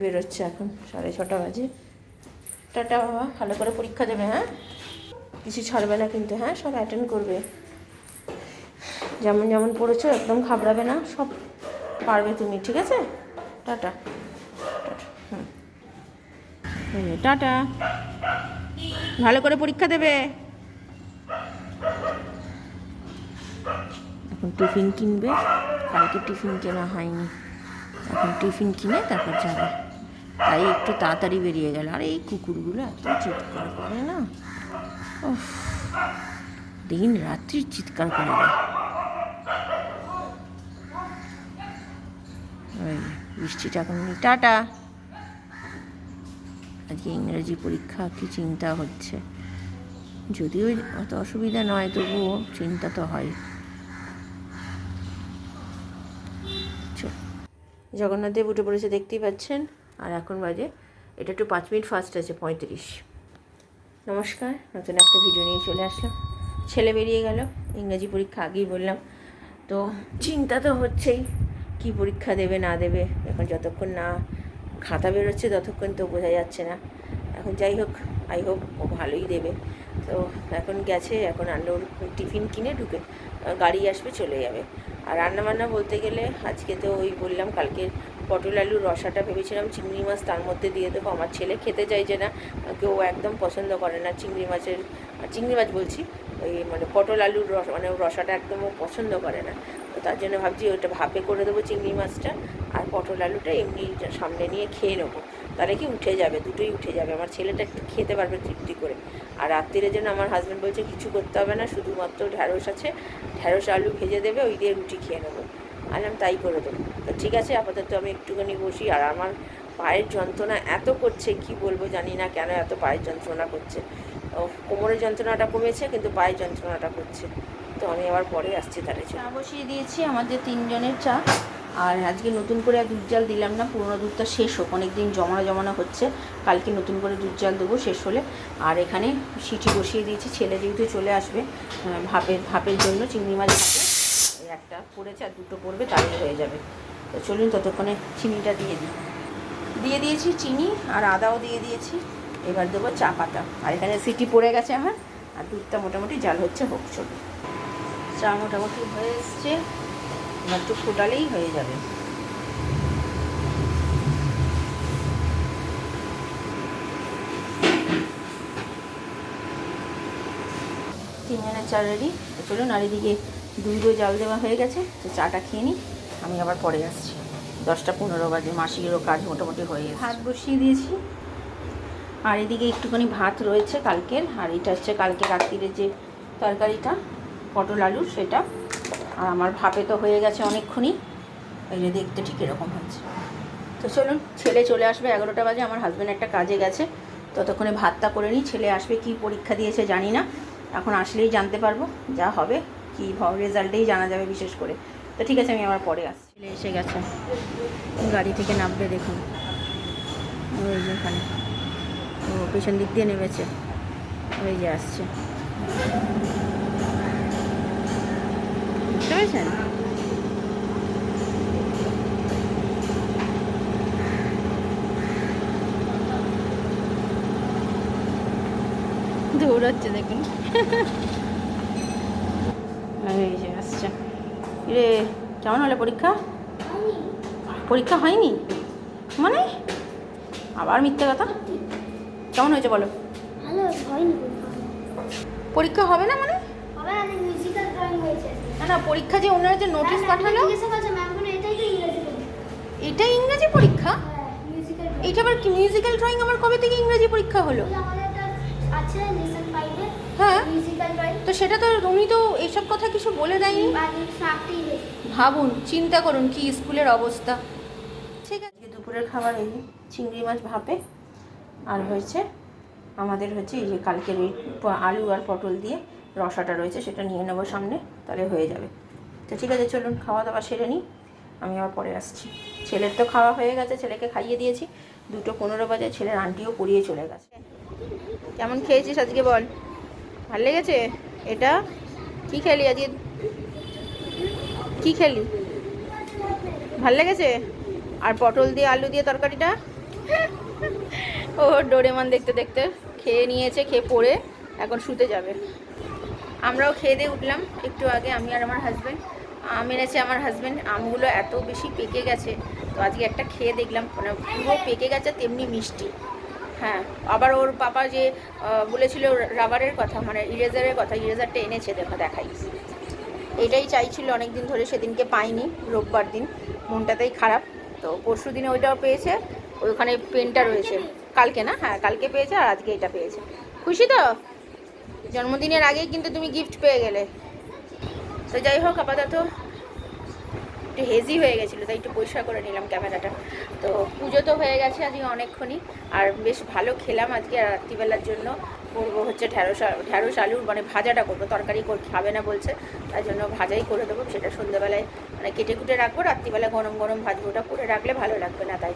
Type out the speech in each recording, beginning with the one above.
বেরোচ্ছে এখন 6:30 বাজে। টাটা বাবা, ভালো করে পরীক্ষা দেবে। হ্যাঁ, কিছু ছাড়বে না কিন্তু। হ্যাঁ, সব অ্যাটেন্ড করবে। যেমন যেমন পড়েছো একদম ঘাবড়াবে না, সব পারবে তুমি। ঠিক আছে, টাটা টাটা। টাটা, ভালো করে পরীক্ষা দেবে। এখন টিফিন কিনবে, কালকে টিফিন কেনা হয়নি, এখন টিফিন কিনে তারপর যাবে। তাই একটু তাড়াতাড়ি বেরিয়ে গেল। আর এই কুকুরগুলো এত চিৎকার করে না, দিন রাত্রি চিৎকার করে দেয়। বৃষ্টিটা এখন নেই। টাটা। আজকে ইংরেজি পরীক্ষা, কি চিন্তা হচ্ছে। যদিও অত অসুবিধা নয়, তবুও চিন্তা তো হয়। জগন্নাথ দেব উঠে পড়েছে, দেখতেই পাচ্ছেন। আর এখন বাজে, এটা একটু 5 মিনিট ফাস্ট আছে, 35। নমস্কার, নতুন একটা ভিডিও নিয়ে চলে আসলাম। ছেলে বেরিয়ে গেল, ইংরেজি পরীক্ষা আগেই বললাম। তো চিন্তা তো হচ্ছেই, কি পরীক্ষা দেবে না দেবে। এখন যতক্ষণ না খাতা বেরোচ্ছে ততক্ষণ তো বোঝা যাচ্ছে না। এখন যাই হোক, আই হোপ ও ভালোই দেবে। তো এখন গেছে, এখন ওর টিফিন কিনে ঢুকে গাড়ি আসবে, চলে যাবে। আর রান্নাবান্না বলতে গেলে আজকে তো ওই বললাম, কালকে পটল আলুর রসাটা ভেবেছিলাম চিংড়ি মাছ তার মধ্যে দিয়ে দেবো। আমার ছেলে খেতে চাইছে না, কেউ একদম পছন্দ করে না চিংড়ি মাছ বলছি, ওই মানে পটল আলুর রস, মানে রসাটা একদম ও পছন্দ করে না। তো তার জন্য ভাবছি ওটা ভাপে করে দেবো চিংড়ি মাছটা, আর পটল আলুটা এমনি সামনে নিয়ে খেয়ে নেবো। তাহলে কি উঠে যাবে, দুটোই উঠে যাবে। আমার ছেলেটা একটু খেতে পারবে তৃপ্তি করে। আর রাত্রিরের জন্য আমার হাজব্যান্ড বলছে কিছু করতে হবে না, শুধুমাত্র ঢ্যাঁড়স আছে, ঢ্যাঁড়স আলু ভেজে দেবে, ওই দিয়ে রুটি খেয়ে নেবো। আনলাম তাই করে দেবো। তো ঠিক আছে, আপাতত আমি একটুখানি বসি। আর আমার পায়ের যন্ত্রণা এত করছে, কি বলবো, জানি না কেন এত পায়ের যন্ত্রণা করছে। কোমরের যন্ত্রণাটা কমেছে, কিন্তু পায়ের যন্ত্রণাটা করছে। তো আমি আবার পরে আসছি। তাহলে চা বসিয়ে দিয়েছি, আমাদের 3 জনের চা। আর আজকে নতুন করে আর দুধ জাল দিলাম না, পুরোনো দুধটা শেষ হোক, অনেক দিন জমানো হচ্ছে। কালকে নতুন করে দুধ জাল দেবো শেষ হলে। আর এখানে সিটি বসিয়ে দিয়েছি, ছেলে যেহেতু চলে আসবে ভাপের জন্য, চিংড়ি মাছ ভাপে একটা পড়েছে আর দুটো পড়বে, তাহলে হয়ে যাবে। তো চলুন ততক্ষণে চিনিটা দিয়ে দিয়েছি, চিনি আর আদাও দিয়ে দিয়েছি। এবার দেবো চা পাতা। আর এখানে সিটি পড়ে গেছে আমার, আর দুধটা মোটামুটি জাল হচ্ছে, হোক। চলুন, চা মোটামুটি হয়ে এসছে, এবার একটু ফোটালেই হয়ে যাবে। তিনজনের চা রেডি। চলুন, আর এদিকে দুধও জাল দেওয়া হয়ে গেছে। তো চাটা খেয়ে নিই, আমি আবার পরে আসছি। 10টা 15 বাজে, মাসিরও কাজ মোটামুটি হয়ে গেছে। ভাত বসিয়ে দিয়েছি, আর এদিকে একটুখানি ভাত রয়েছে কালকের। আর এটা হচ্ছে কালকে রাত্রিরে যে তরকারিটা, পটল আলুর, সেটা। আর আমার ভাপে তো হয়ে গেছে অনেকক্ষণই, এই যে দেখতে ঠিক এরকম হচ্ছে। তো চলুন, ছেলে চলে আসবে 11টা বাজে, আমার হাজব্যান্ড একটা কাজে গেছে। ততক্ষণে ভাতটা করে নিই। ছেলে আসবে, কি পরীক্ষা দিয়েছে জানি না, এখন আসলেই জানতে পারবো যা হবে, কি রেজাল্টেই জানা যাবে বিশেষ করে। তো ঠিক আছে, আমি আবার পরে আসছি। ছেলে এসে গেছে, গাড়ি থেকে নামবে, দেখুন ওই যে এখানে, ও পেছন দিক দিয়ে নেমেছে, ওই যে আসছে, বুঝতে পেরেছেন? দৌড়াচ্ছে দেখুন, এই যে আসছে। রে, কেমন হলো পরীক্ষা? পরীক্ষা হয়নি মানে? আবার মিথ্যে কথা। কেমন হয়েছে বলো? পরীক্ষা হবে না মানে? না না, পরীক্ষা যে ওনারা যে নোটিশ পাঠালো, এটাই ইংরেজি পরীক্ষা? এইটা আবার কি মিউজিক্যাল ড্রয়িং? আমার কবে থেকে ইংরেজি পরীক্ষা হলো? হ্যাঁ, তো সেটা তো উনি তো এইসব কথা কিছু বলে দেয়নি। ভাবুন, চিন্তা করুন কি স্কুলের অবস্থা। ঠিক আছে, দুপুরের খাবার এই চিংড়ি মাছ ভাপে, আর হয়েছে আমাদের হচ্ছে এই যে কালকের ওই আলু আর পটল দিয়ে রসাটা রয়েছে, সেটা নিয়ে নেবো সামনে, তাহলে হয়ে যাবে। তো ঠিক আছে, চলুন খাওয়া দাওয়া সেরে নিই, আমি আবার পরে আসছি। ছেলের তো খাওয়া হয়ে গেছে, ছেলেকে খাইয়ে দিয়েছি। 2:15 বাজে, ছেলের আন্টিও পড়িয়ে চলে গেছে। কেমন খেয়েছিস আজকে বল? ভালো লেগেছে? এটা কি খেলি আজকে? কি খেলি? ভাল লেগেছে? আর পটল দিয়ে আলু দিয়ে তরকারিটা ও ডোরেমন দেখতে দেখতে খেয়ে নিয়েছে, খেয়ে পড়ে এখন শুতে যাবে। আমরাও খেয়ে দিয়ে উঠলাম একটু আগে, আমি আর আমার হাজব্যান্ড। আম এনেছে আমার হাজব্যান্ড, আমগুলো এত বেশি পেকে গেছে, তো আজকে একটা খেয়ে দেখলাম, মানে পুরো পেকে গেছে তেমনি মিষ্টি। হ্যাঁ, আবার ওর পাপা যে বলেছিল রাবারের কথা, মানে ইরেজারের কথা, ইরেজারটা এনেছে, দেখাই। এটাই চাইছিল অনেক দিন ধরে, সেদিনকে পাইনি, রোববার দিন, মনটা তাই খারাপ। তো পরশু দিনে ওইটাও পেয়েছে, ওইখানে পেনটা রয়েছে, কালকে না, হ্যাঁ কালকে পেয়েছে, আর আজকে এটা পেয়েছে। খুশি তো? জন্মদিনের আগেই কিন্তু তুমি গিফট পেয়ে গেলে। তো যাই হোক, আপাতত একটু হেজি হয়ে গেছিলো, তাই একটু পরিষ্কার করে নিলাম ক্যামেরাটা। তো পুজো তো হয়ে গেছে আজকে অনেকক্ষণই, আর বেশ ভালো খেলাম আজকে। আর রাত্রিবেলার জন্য করবো হচ্ছে ঢ্যাঁড়স আলুর, মানে ভাজাটা করবো, তরকারি খাবে না বলছে, তাই জন্য ভাজাই করে দেবো। সেটা সন্ধ্যেবেলায় মানে কেটে কুটে রাখবো, রাত্রিবেলা গরম গরম ভাজবো, ওটা করে রাখলে ভালো লাগবে না, তাই।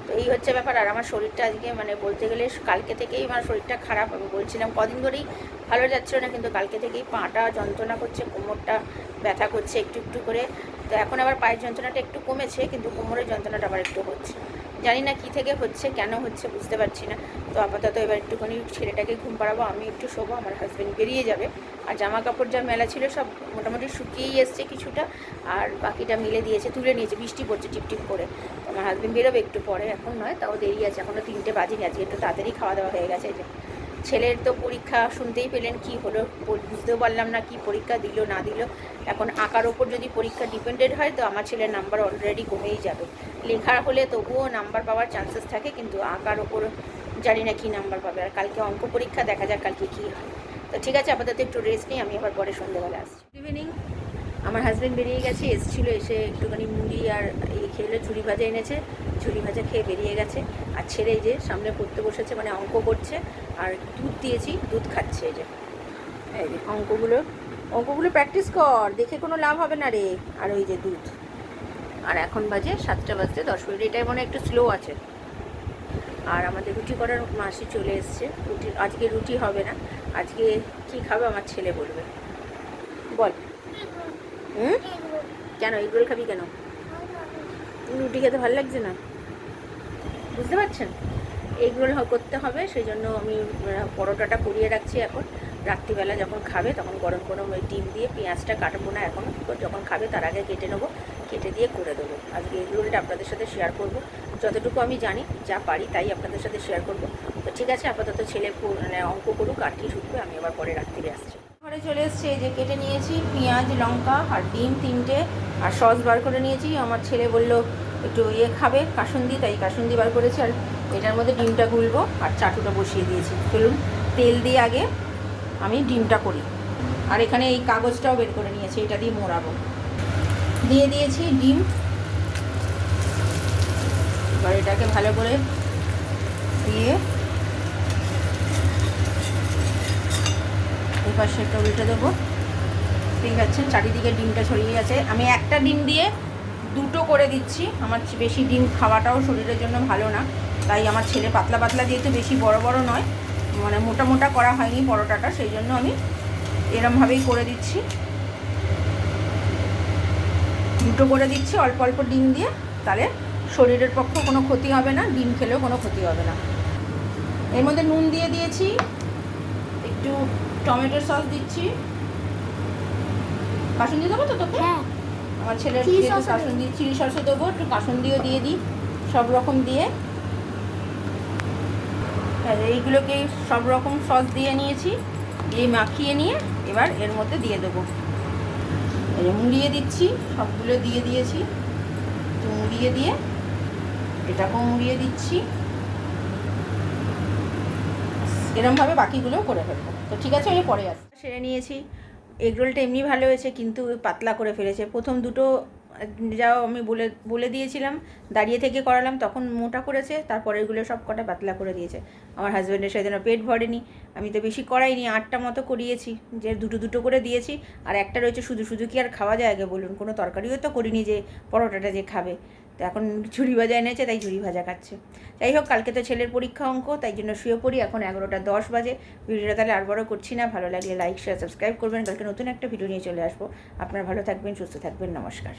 তো এই হচ্ছে ব্যাপার। আর আমার শরীরটা আজকে মানে বলতে গেলে কালকে থেকেই আমার শরীরটা খারাপ। আমি বলছিলাম কদিন ধরেই ভালো যাচ্ছিল না, কিন্তু কালকে থেকেই পাটা যন্ত্রণা করছে, কোমরটা ব্যথা করছে একটু একটু করে। তো এখন আবার পায়ের যন্ত্রণাটা একটু কমেছে, কিন্তু কোমরের যন্ত্রণাটা আবার একটু হচ্ছে। জানি না কী থেকে হচ্ছে, কেন হচ্ছে বুঝতে পারছি না। তো আপাতত এবার একটুখানি ছেলেটাকে ঘুম পাড়াবো, আমি একটু শোবো, আমার হাজব্যান্ড বেরিয়ে যাবে। আর জামা কাপড় যা মেলা ছিল সব মোটামুটি শুকিয়েই এসছে কিছুটা, আর বাকিটা মিলে দিয়েছে, তুলে নিয়েছে, বৃষ্টি পড়ছে টিপটিপ করে। তো আমার হাজব্যান্ড বেরোবে একটু পরে, এখন নয়, তাও দেরি আছে, এখনও 3টে বাজেনি। আজকে একটু তাড়াতাড়ি খাওয়া দাওয়া হয়ে গেছে। যে ছেলের তো পরীক্ষা, শুনতেই পেলেন কি হলো, বুঝতেও পারলাম না কি পরীক্ষা দিল না দিল। এখন আঁকার ওপর যদি পরীক্ষা ডিপেন্ডেড হয়, তো আমার ছেলের নাম্বার অলরেডি কমেই যাবে। লেখা হলে তবুও নাম্বার পাওয়ার চান্সেস থাকে, কিন্তু আঁকার ওপর জানি না কী নাম্বার পাবে। আর কালকে অঙ্ক পরীক্ষা, দেখা যাক কালকে কী হয়। তো ঠিক আছে, আপাতত একটু রেস্ট নিই, আমি আবার পরে সন্ধ্যেবেলা আসছি। Good evening. আমার হাজব্যান্ড বেরিয়ে গেছে, এসেছিলো, এসে একটুখানি মুড়ি আর এই খেলে, ঝুড়ি ভাজা এনেছে, ঝুড়ি ভাজা খেয়ে বেরিয়ে গেছে। আর ছেলে এই যে সামনে পড়তে বসেছে, মানে অঙ্ক করছে, আর দুধ দিয়েছি, দুধ খাচ্ছে। এই যে অঙ্কগুলো প্র্যাকটিস কর, দেখে কোনো লাভ হবে না রে। আর ওই যে দুধ। আর এখন বাজে 7টা বাজতে 10 মিনিট, এটাই মনে একটু স্লো আছে। আর আমাদের রুটি করার মাসি চলে এসছে। আজকে রুটি হবে না, আজকে কি খাবে আমার ছেলে বলবে। বল। কেন এগরোল খাবি কেন? রুটি খেতে ভালো লাগছে না, বুঝতে পারছেন? এগরোল করতে হবে, সেই জন্য আমি পরোটাটা করিয়ে রাখছি। এখন রাত্রিবেলা যখন খাবে তখন গরম গরম ওই ডিম দিয়ে, পেঁয়াজটা কাটবো না এখন, যখন খাবে তার আগে কেটে নেবো, কেটে দিয়ে করে দেবো। আজকে এগরোলটা আপনাদের সাথে শেয়ার করব, যতটুকু আমি জানি, যা পারি তাই আপনাদের সাথে শেয়ার করব। তো ঠিক আছে, আপাতত ছেলে মানে অঙ্ক করুক, আর কি ঢুকবে, আমি আবার পরে রাত্রিরে আসছি। ঘরে চলে এসছে, যে কেটে নিয়েছি পেঁয়াজ, লঙ্কা আর ডিম 3টে, আর সস বার করে নিয়েছি। আমার ছেলে বলল একটু খাবে কাসুন্দি, তাই কাসুন্দি বার করেছি। আর এটার মধ্যে ডিমটা গুলবো, আর চাটুটা বসিয়ে দিয়েছি। চলুন তেল দিয়ে আগে আমি ডিমটা করি। আর এখানে এই কাগজটাও বের করে নিয়েছি, এটা দিয়ে মোড়াবো। দিয়ে দিয়েছি ডিম, এবার এটাকে ভালো করে দিয়ে এবার সেটা উল্টে দেবো। ঠিক আছে, চারিদিকে ডিমটা ছড়িয়ে গেছে। আমি একটা ডিম দিয়ে 2টো করে দিচ্ছি, আমার বেশি ডিম খাওয়াটাও শরীরের জন্য ভালো না, তাই আমার ছেলে পাতলা পাতলা দিয়েছে, বেশি বড় বড় নয়, মানে মোটা মোটা করা হয়নি পরোটাটা, সেই জন্য আমি এরমভাবেই করে দিচ্ছি। 2টো করে দিচ্ছি অল্প অল্প ডিম দিয়ে, তাহলে শরীরের পক্ষে কোনো ক্ষতি হবে না, ডিম খেলেও কোনো ক্ষতি হবে না। এর মধ্যে নুন দিয়ে দিয়েছি, একটু টমেটোর সস দিচ্ছি। কাসুন্দি দেবো তো তোকে? হ্যাঁ, আমার ছেলের যেহেতু কাসুন্দি, চিলি সসও দেবো, একটু কাসুন্দিও দিয়ে দিই, সব রকম দিয়ে। এইগুলোকে সব রকম সস দিয়ে নিয়েছি, দিয়ে মাখিয়ে নিয়ে এবার এর মধ্যে দিয়ে দেবো। মুড়িয়ে দিচ্ছি, সবগুলো দিয়ে দিয়েছি, একটু মুড়িয়ে দিয়ে এটাকেও মুড়িয়ে দিচ্ছি। এরমভাবে বাকিগুলোও করে ফেলবো। তো ঠিক আছে, আমি পরে আসছি। সেরে নিয়েছি। এগরোলটা এমনি ভালো হয়েছে, কিন্তু পাতলা করে ফেলেছে। প্রথম দুটো যাও আমি বলে দিয়েছিলাম, দাঁড়িয়ে থেকে করালাম, তখন মোটা করেছে, তারপরে এগুলো সব কটা পাতলা করে দিয়েছে। আমার হাজব্যান্ডের সেজন্য পেট ভরেনি, আমি তো বেশি করাইনি, 8টা মতো করিয়েছি, যে 2টো করে দিয়েছি। আর একটা রয়েছে, শুধু কি আর খাওয়া যায় আগে বলুন? কোনো তরকারিও তো করিনি যে পরোটাটা যে খাবে। তো এখন ঝুড়ি ভাজা এনেছে, তাই ঝুড়ি ভাজা খাচ্ছে। যাই হোক, কালকে তো ছেলের পরীক্ষা অঙ্ক, তাই জন্য শুয়ে পড়ি। এখন 11টা 10 বাজে। ভিডিওটা তাহলে আর বড় করছি না, ভালো লাগলে লাইক শেয়ার সাবস্ক্রাইব করবেন। কালকে নতুন একটা ভিডিও নিয়ে চলে আসবো। আপনারা ভালো থাকবেন, সুস্থ থাকবেন, নমস্কার।